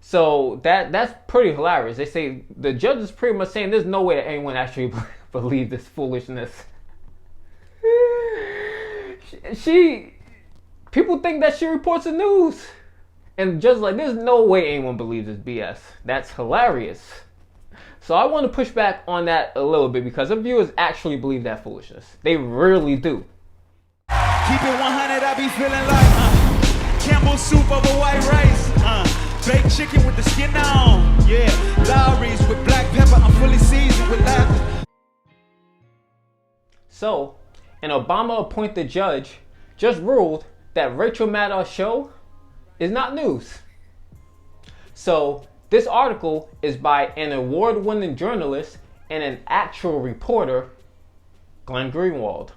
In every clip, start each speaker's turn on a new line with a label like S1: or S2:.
S1: So that's pretty hilarious. They say the judge is pretty much saying there's no way that anyone actually believe this foolishness. she People think that she reports the news, and just like there's no way anyone believes this BS. That's hilarious. So I want to push back on that a little bit because the viewers actually believe that foolishness. They really do.
S2: Keep it 100, I be feeling like Campbell soup over white rice, baked chicken with the skin on. Yeah, Lowry's with black pepper, I'm fully seasoned with laughter.
S1: So, an Obama-appointed judge just ruled that Rachel Maddow's show is not news. So, this article is by an award-winning journalist and an actual reporter, Glenn Greenwald.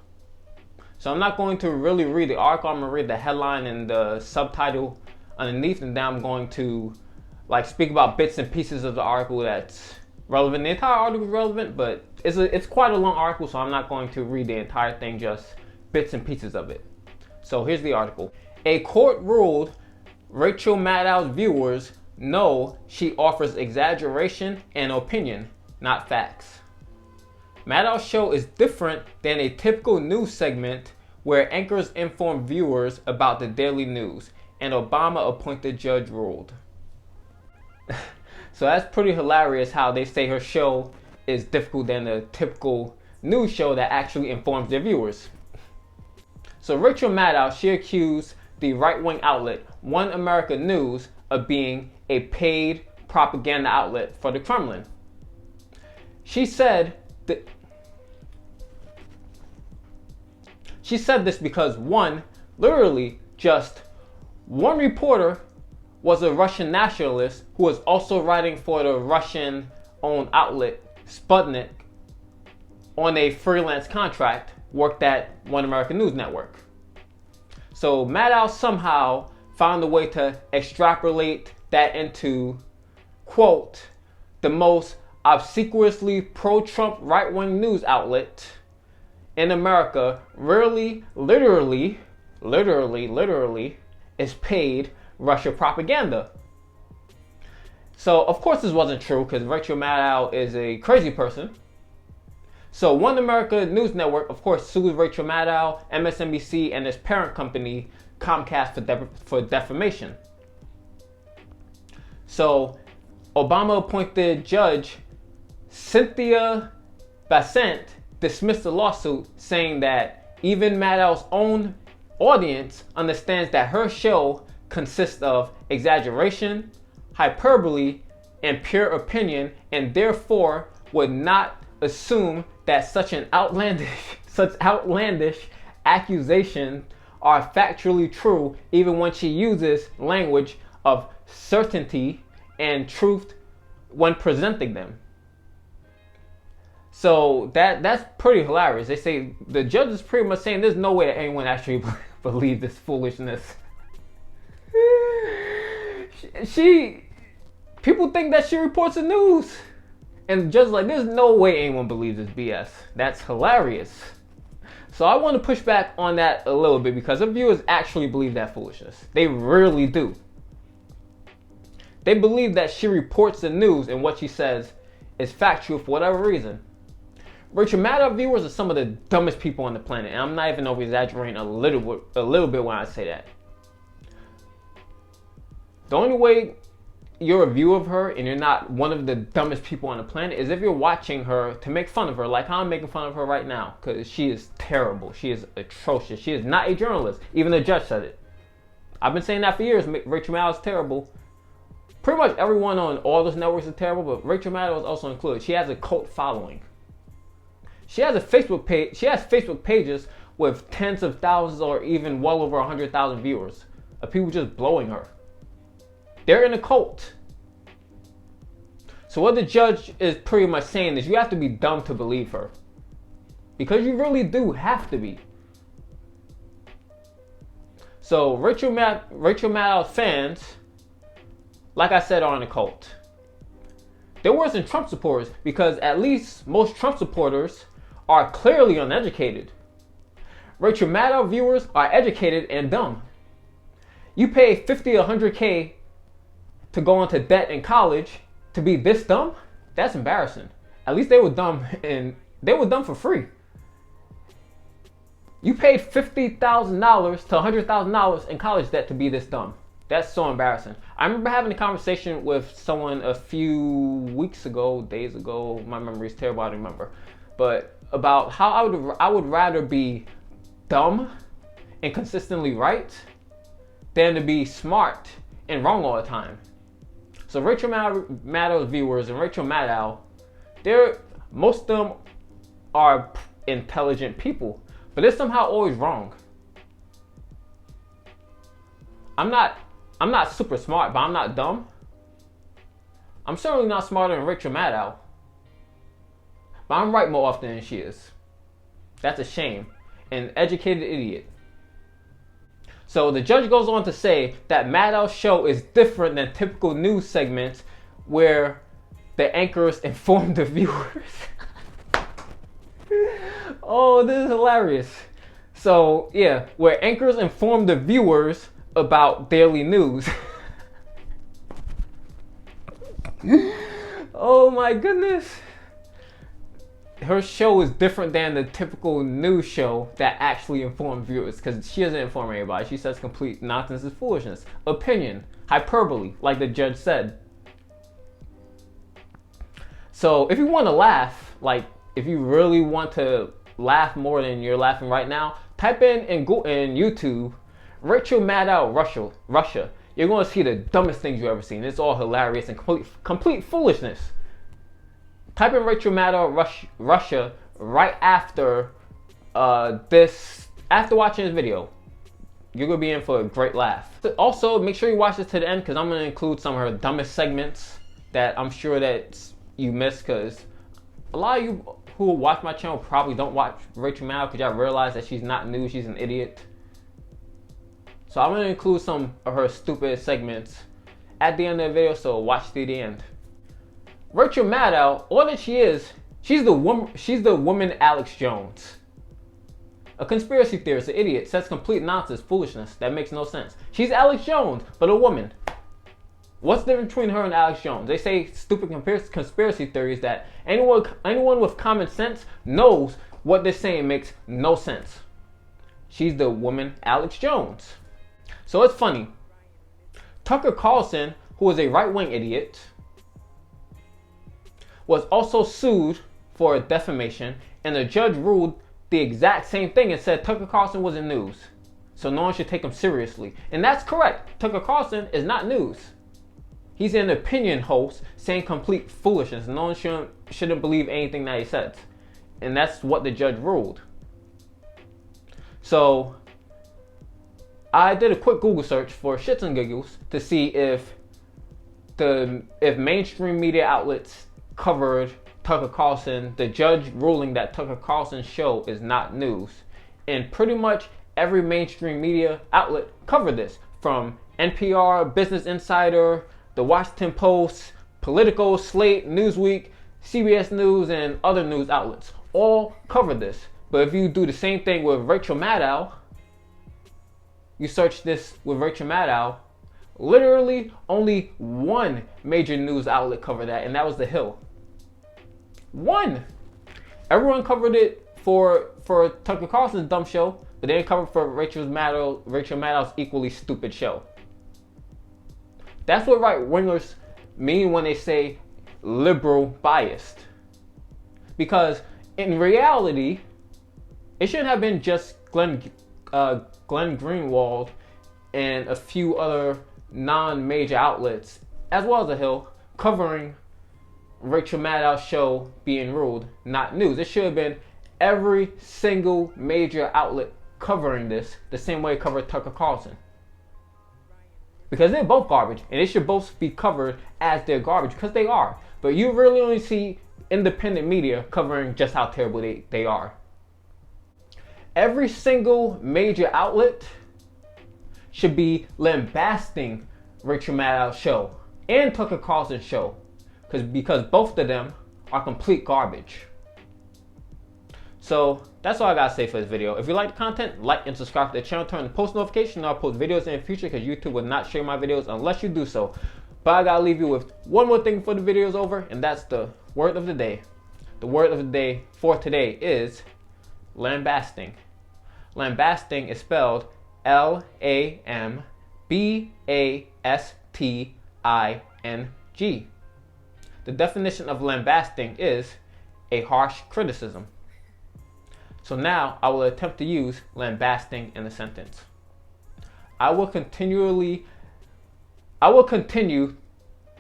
S1: So I'm not going to really read the article. I'm going to read the headline and the subtitle underneath, and then I'm going to speak about bits and pieces of the article that's relevant. The entire article is relevant, but it's quite a long article, so I'm not going to read the entire thing, just bits and pieces of it. So here's the article. A court ruled Rachel Maddow's viewers know she offers exaggeration and opinion, not facts. Maddow's show is different than a typical news segment where anchors inform viewers about the daily news, an Obama-appointed judge ruled. So that's pretty hilarious how they say her show is difficult than a typical news show that actually informs their viewers. So Rachel Maddow, she accused the right-wing outlet One America News of being a paid propaganda outlet for the Kremlin. She said this because literally just one reporter was a Russian nationalist who was also writing for the Russian-owned outlet Sputnik on a freelance contract, worked at One American News Network. So Maddow somehow found a way to extrapolate that into, quote, the most obsequiously pro-Trump right-wing news outlet in America rarely, literally is paid Russia propaganda. So of course this wasn't true because Rachel Maddow is a crazy person. So One America News Network, of course, sued Rachel Maddow, MSNBC, and its parent company, Comcast, for defamation. So Obama-appointed judge Cynthia Bassent dismissed the lawsuit, saying that even Maddow's own audience understands that her show consists of exaggeration, hyperbole, and pure opinion, and therefore would not assume that such outlandish accusations are factually true, even when she uses language of certainty and truth when presenting them. So that's pretty hilarious. They say the judge is pretty much saying there's no way that anyone actually believes this foolishness. People think that she reports the news, and just like there's no way anyone believes this BS. That's hilarious. So I want to push back on that a little bit because the viewers actually believe that foolishness. They really do. They believe that she reports the news and what she says is factual for whatever reason. Rachel Maddow viewers are some of the dumbest people on the planet, and I'm not even over exaggerating a little bit when I say that. The only way you're a viewer of her and you're not one of the dumbest people on the planet is if you're watching her to make fun of her, like how I'm making fun of her right now, because she is terrible. She is atrocious. She is not a journalist. Even the judge said it. I've been saying that for years. Rachel Maddow is terrible. Pretty much everyone on all those networks is terrible, but Rachel Maddow is also included. She has a cult following. She has a Facebook page. She has Facebook pages with tens of thousands or even well over 100,000 viewers of people just blowing her. They're in a cult. So what the judge is pretty much saying is you have to be dumb to believe her. Because you really do have to be. So Rachel Maddow fans, like I said, are in a cult. They're worse than Trump supporters because at least most Trump supporters are clearly uneducated. Rachel Maddow viewers are educated and dumb. You pay $50 or $100K to go into debt in college to be this dumb, that's embarrassing. At least they were dumb and they were dumb for free. You paid $50,000 to $100,000 in college debt to be this dumb. That's so embarrassing. I remember having a conversation with someone a few weeks ago, days ago. My memory is terrible, I don't remember. But about how I would rather be dumb and consistently right than to be smart and wrong all the time. So Rachel Maddow's viewers and Rachel Maddow, most of them are intelligent people, but they're somehow always wrong. I'm not super smart, but I'm not dumb. I'm certainly not smarter than Rachel Maddow, but I'm right more often than she is. That's a shame. An educated idiot. So the judge goes on to say that Maddow's show is different than typical news segments where the anchors inform the viewers. Oh, this is hilarious. So yeah, where anchors inform the viewers about daily news. Oh my goodness. Her show is different than the typical news show that actually informs viewers, because she doesn't inform anybody. She says complete nonsense and foolishness. Opinion, hyperbole, like the judge said. So if you want to laugh, like if you really want to laugh more than you're laughing right now, type in YouTube, Rachel Maddow Russia. You're going to see the dumbest things you've ever seen. It's all hilarious and complete foolishness. Type in Rachel Maddow Russia right after after watching this video. You're going to be in for a great laugh. Also, make sure you watch this to the end, because I'm going to include some of her dumbest segments that I'm sure that you missed, because a lot of you who watch my channel probably don't watch Rachel Maddow because y'all realize that she's not new, she's an idiot. So I'm going to include some of her stupid segments at the end of the video, so watch to the end. Rachel Maddow, all that she is, she's the woman Alex Jones. A conspiracy theorist, an idiot, says complete nonsense, foolishness that makes no sense. She's Alex Jones, but a woman. What's the difference between her and Alex Jones? They say stupid conspiracy theories that anyone with common sense knows what they're saying makes no sense. She's the woman Alex Jones. So it's funny. Tucker Carlson, who is a right-wing idiot, was also sued for defamation, and the judge ruled the exact same thing and said Tucker Carlson wasn't news. So no one should take him seriously. And that's correct. Tucker Carlson is not news. He's an opinion host saying complete foolishness. No one shouldn't believe anything that he says. And that's what the judge ruled. So I did a quick Google search for shits and giggles to see if mainstream media outlets covered Tucker Carlson, the judge ruling that Tucker Carlson's show is not news. And pretty much every mainstream media outlet covered this, from NPR, Business Insider, The Washington Post, Politico, Slate, Newsweek, CBS News, and other news outlets. All covered this. But if you do the same thing with Rachel Maddow, you search this with Rachel Maddow, literally only one major news outlet covered that, and that was The Hill. One. Everyone covered it for Tucker Carlson's dumb show, but they didn't cover it for Rachel Maddow's equally stupid show. That's what right-wingers mean when they say liberal biased. Because in reality, it shouldn't have been just Glenn Greenwald and a few other non-major outlets, as well as The Hill, covering Rachel Maddow's show being ruled not news. It should have been every single major outlet covering this the same way it covered Tucker Carlson. Because they're both garbage, and they should both be covered as they're garbage, because they are. But you really only see independent media covering just how terrible they are. Every single major outlet should be lambasting Rachel Maddow's show and Tucker Carlson's show, because both of them are complete garbage. So that's all I gotta say for this video. If you like the content, like and subscribe to the channel, turn on post notifications, and I'll post videos in the future, because YouTube will not share my videos unless you do so. But I gotta leave you with one more thing before the video is over, and that's the word of the day. The word of the day for today is lambasting. Lambasting is spelled Lambasting. The definition of lambasting is a harsh criticism. So now I will attempt to use lambasting in a sentence. I will continue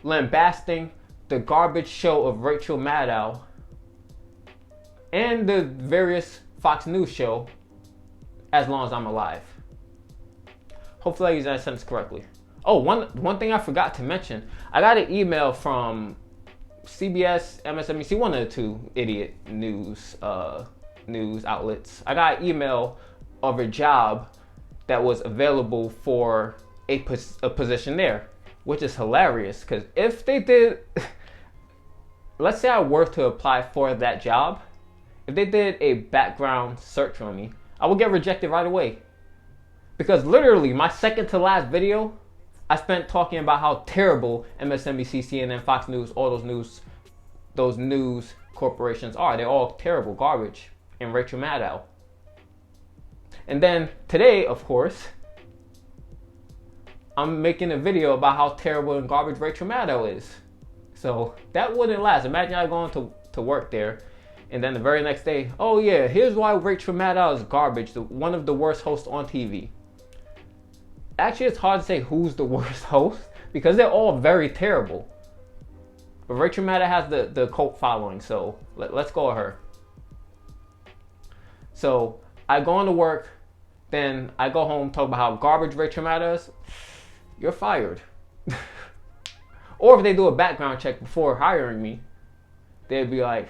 S1: lambasting the garbage show of Rachel Maddow and the various Fox News show as long as I'm alive. Hopefully I use that sentence correctly. Oh, one thing I forgot to mention. I got an email from CBS, MSNBC, one of the two idiot news outlets. I got an email of a job that was available for a position there, which is hilarious because if they did, let's say I were to apply for that job, if they did a background search on me, I would get rejected right away. Because literally my second to last video, I spent talking about how terrible MSNBC, CNN, Fox News, all those news corporations are. They're all terrible, garbage, and Rachel Maddow. And then today, of course, I'm making a video about how terrible and garbage Rachel Maddow is. So that wouldn't last. Imagine I going to work there, and then the very next day, oh yeah, here's why Rachel Maddow is garbage, one of the worst hosts on TV. Actually, it's hard to say who's the worst host because they're all very terrible. But Rachel Maddow has the cult following, so let's go with her. So I go into work, then I go home, talk about how garbage Rachel Maddow is. You're fired. Or if they do a background check before hiring me, they'd be like,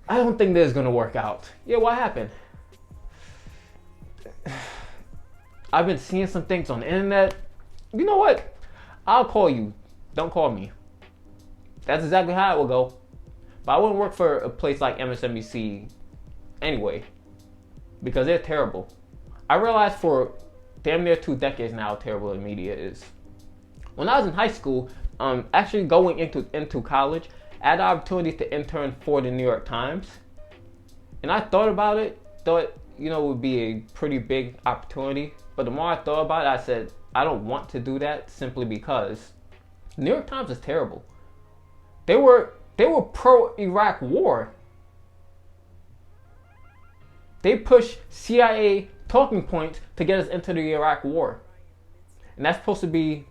S1: I don't think this is gonna work out. Yeah, what happened? I've been seeing some things on the internet. You know what? I'll call you. Don't call me. That's exactly how it will go. But I wouldn't work for a place like MSNBC anyway, because they're terrible. I realized for damn near 2 decades now how terrible the media is. When I was in high school, actually going into college, I had the opportunity to intern for the New York Times. And I thought about it, thought, it would be a pretty big opportunity. But the more I thought about it, I said, I don't want to do that simply because the New York Times is terrible. They were pro-Iraq war. They pushed CIA talking points to get us into the Iraq war. And that's supposed to be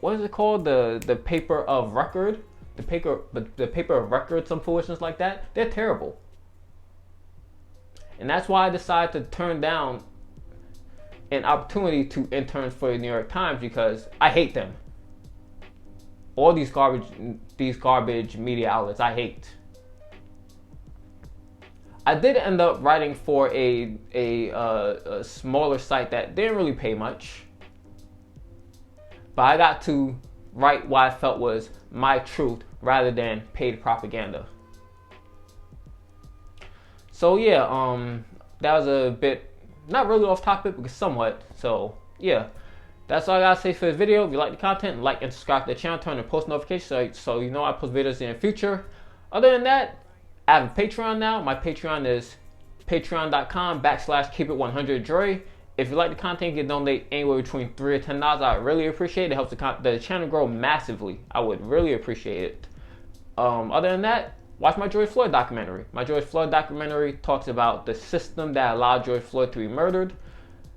S1: what is it called? The paper of record? The paper of record, some foolishness like that. They're terrible. And that's why I decided to turn down an opportunity to intern for the New York Times because I hate them. All these garbage media outlets, I hate. I did end up writing for a smaller site that didn't really pay much, but I got to write what I felt was my truth rather than paid propaganda. So yeah, that was a bit not really off topic, but somewhat. So yeah, that's all I gotta say for this video. If you like the content, like and subscribe to the channel, turn on post notifications so you know I post videos in the future. Other than that, I have a Patreon now. My Patreon is patreon.com/keepit100joy. If you like the content, you can donate anywhere between $3 or $10. I really appreciate it. It helps the channel grow massively. I would really appreciate it. Other than that, watch my George Floyd documentary. My George Floyd documentary talks about the system that allowed George Floyd to be murdered,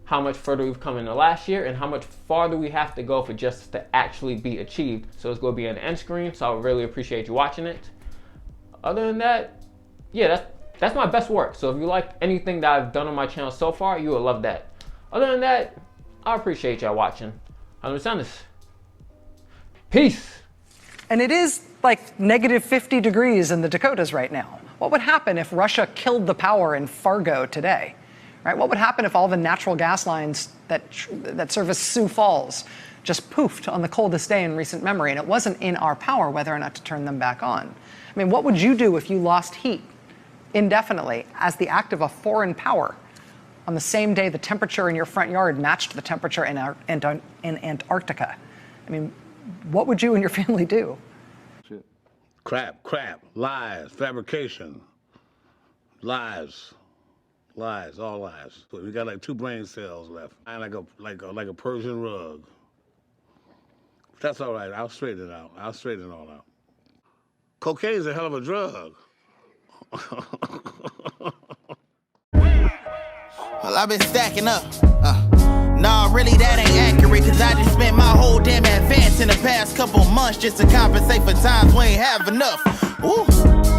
S1: how much further we've come in the last year, and how much farther we have to go for justice to actually be achieved. So it's going to be on the end screen, so I would really appreciate you watching it. Other than that, yeah, that's my best work. So if you like anything that I've done on my channel so far, you will love that. Other than that, I appreciate y'all watching. I'm this. Peace.
S3: And it is like negative 50 degrees in the Dakotas right now. What would happen if Russia killed the power in Fargo today? Right? What would happen if all the natural gas lines that service Sioux Falls just poofed on the coldest day in recent memory, and it wasn't in our power whether or not to turn them back on? I mean, what would you do if you lost heat indefinitely as the act of a foreign power on the same day the temperature in your front yard matched the temperature in Antarctica? I mean, what would you and your family do?
S4: Crap, lies, fabrication, lies, all lies. We got like 2 brain cells left, and like a Persian rug. That's all right. I'll straighten it out. I'll straighten it all out. Cocaine's a hell of a drug.
S5: Well, I've been stacking up. Nah, really, that ain't accurate, cause I just spent my whole damn advance in the past couple months just to compensate for times we ain't have enough. Ooh.